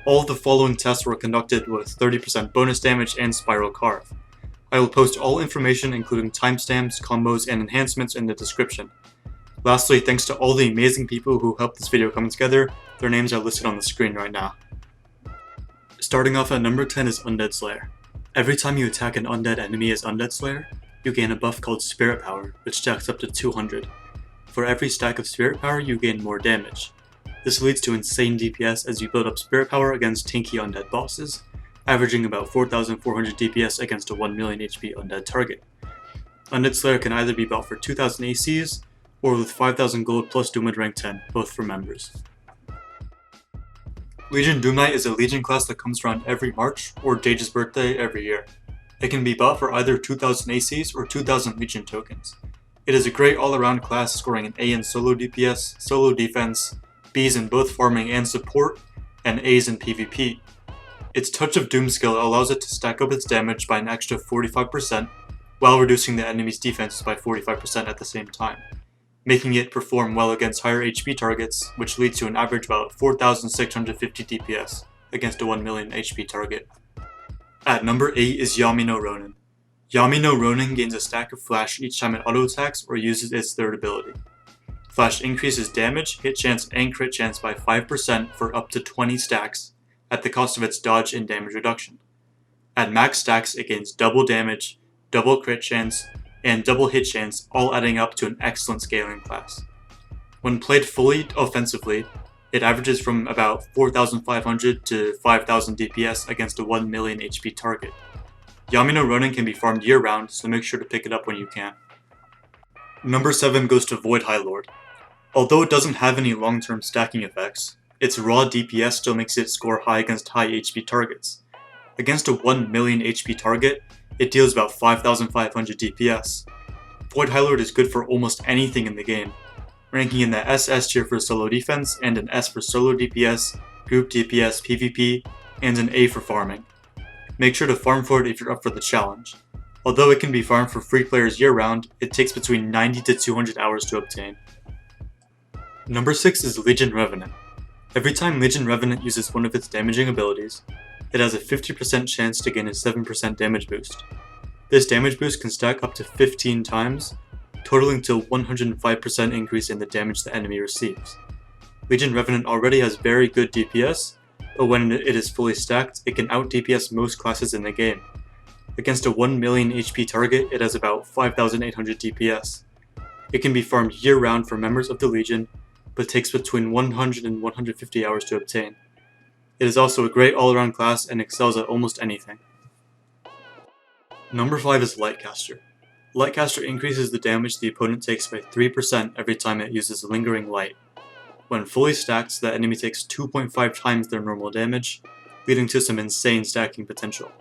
All of the following tests were conducted with 30% bonus damage and Spiral Carve. I will post all information including timestamps, combos, and enhancements in the description. Lastly, thanks to all the amazing people who helped this video come together. Their names are listed on the screen right now. Starting off at number 10 is Undeadslayer. Every time you attack an undead enemy as Undeadslayer, you gain a buff called Spirit Power, which stacks up to 200. For every stack of Spirit Power, you gain more damage. This leads to insane DPS as you build up Spirit Power against tanky undead bosses, averaging about 4,400 DPS against a 1 million HP undead target. Undeadslayer can either be bought for 2,000 ACs, or with 5,000 gold plus DoomKnight rank 10, both for members. Legion DoomKnight is a Legion class that comes around every March, or Jage's birthday every year. It can be bought for either 2,000 ACs or 2,000 Legion tokens. It is a great all-around class, scoring an A in solo DPS, solo defense, Bs in both farming and support, and As in PvP. Its Touch of Doom skill allows it to stack up its damage by an extra 45%, while reducing the enemy's defenses by 45% at the same time, making it perform well against higher HP targets, which leads to an average about 4,650 DPS against a 1 million HP target. At number 8 is Yami no Ronin. Yami no Ronin gains a stack of Flash each time it auto-attacks or uses its third ability. Flash increases damage, hit chance, and crit chance by 5% for up to 20 stacks at the cost of its dodge and damage reduction. At max stacks, it gains double damage, double crit chance, and double hit chance, all adding up to an excellent scaling class. When played fully offensively, it averages from about 4,500 to 5,000 DPS against a 1 million HP target. Yami no Ronin can be farmed year round, so make sure to pick it up when you can. Number 7 goes to Void Highlord. Although it doesn't have any long-term stacking effects, its raw DPS still makes it score high against high HP targets. Against a 1 million HP target, it deals about 5,500 DPS. Void Highlord is good for almost anything in the game, ranking in the SS tier for solo defense and an S for solo DPS, group DPS, PvP, and an A for farming. Make sure to farm for it if you're up for the challenge. Although it can be farmed for free players year round, it takes between 90 to 200 hours to obtain. Number 6 is Legion Revenant. Every time Legion Revenant uses one of its damaging abilities, it has a 50% chance to gain a 7% damage boost. This damage boost can stack up to 15 times, totaling to a 105% increase in the damage the enemy receives. Legion Revenant already has very good DPS, but when it is fully stacked, it can out-DPS most classes in the game. Against a 1 million HP target, it has about 5,800 DPS. It can be farmed year-round for members of the Legion, but takes between 100 and 150 hours to obtain. It is also a great all-around class and excels at almost anything. Number 5 is Lightcaster. Lightcaster increases the damage the opponent takes by 3% every time it uses Lingering Light. When fully stacked, the enemy takes 2.5 times their normal damage, leading to some insane stacking potential.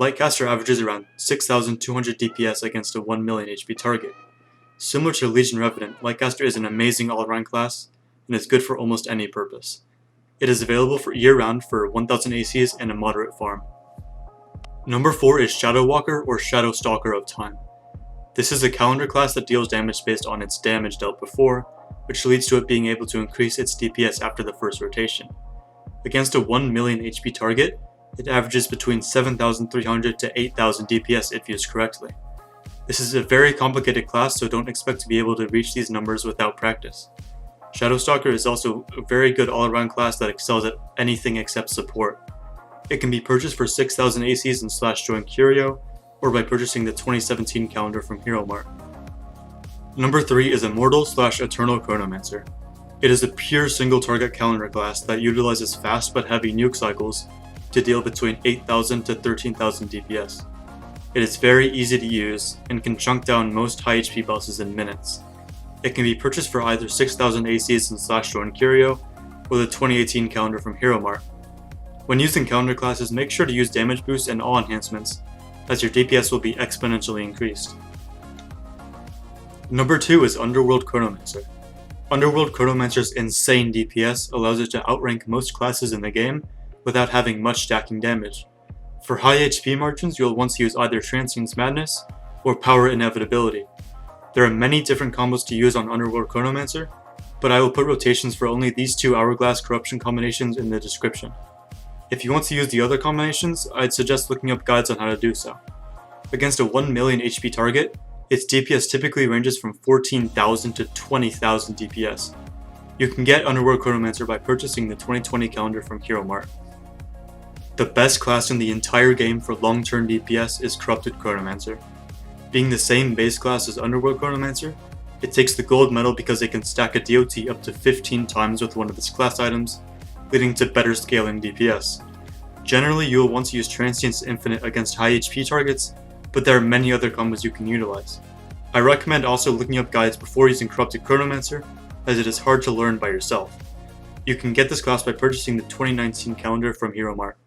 Lightcaster averages around 6,200 DPS against a 1 million HP target. Similar to Legion Revenant, Lightcaster is an amazing all-around class, and is good for almost any purpose. It is available for year-round for 1,000 ACs and a moderate farm. Number 4 is ShadowWalker or ShadowStalker of Time. This is a calendar class that deals damage based on its damage dealt before, which leads to it being able to increase its DPS after the first rotation. Against a 1 million HP target, it averages between 7,300 to 8,000 DPS if used correctly. This is a very complicated class, so don't expect to be able to reach these numbers without practice. ShadowStalker is also a very good all-around class that excels at anything except support. It can be purchased for 6,000 ACs in /Join Curio, or by purchasing the 2017 calendar from Hero Mart. Number 3 is Immortal /Eternal Chronomancer. It is a pure single target calendar class that utilizes fast but heavy nuke cycles to deal between 8,000 to 13,000 DPS. It is very easy to use and can chunk down most high HP bosses in minutes. It can be purchased for either 6,000 ACs in /Join Curio or the 2018 calendar from Hero Mart. When using calendar classes, make sure to use damage boost and all enhancements, as your DPS will be exponentially increased. Number 2 is Underworld Chronomancer. Underworld Chronomancer's insane DPS allows it to outrank most classes in the game without having much stacking damage. For high HP margins, you'll want to use either Transience Madness or Power Inevitability. There are many different combos to use on Underworld Chronomancer, but I will put rotations for only these two Hourglass Corruption combinations in the description. If you want to use the other combinations, I'd suggest looking up guides on how to do so. Against a 1 million HP target, its DPS typically ranges from 14,000 to 20,000 DPS. You can get Underworld Chronomancer by purchasing the 2020 calendar from Hero Mart. The best class in the entire game for long-term DPS is Corrupted Chronomancer. Being the same base class as Underworld Chronomancer, it takes the gold medal because it can stack a DOT up to 15 times with one of its class items, leading to better scaling DPS. Generally, you will want to use Transience Infinite against high HP targets, but there are many other combos you can utilize. I recommend also looking up guides before using Corrupted Chronomancer, as it is hard to learn by yourself. You can get this class by purchasing the 2019 calendar from Hero Mart.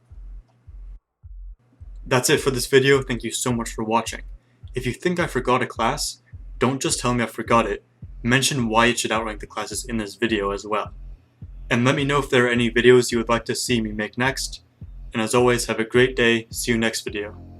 That's it for this video, thank you so much for watching. If you think I forgot a class, don't just tell me I forgot it, mention why it should outrank the classes in this video as well. And let me know if there are any videos you would like to see me make next, and as always, have a great day, see you next video.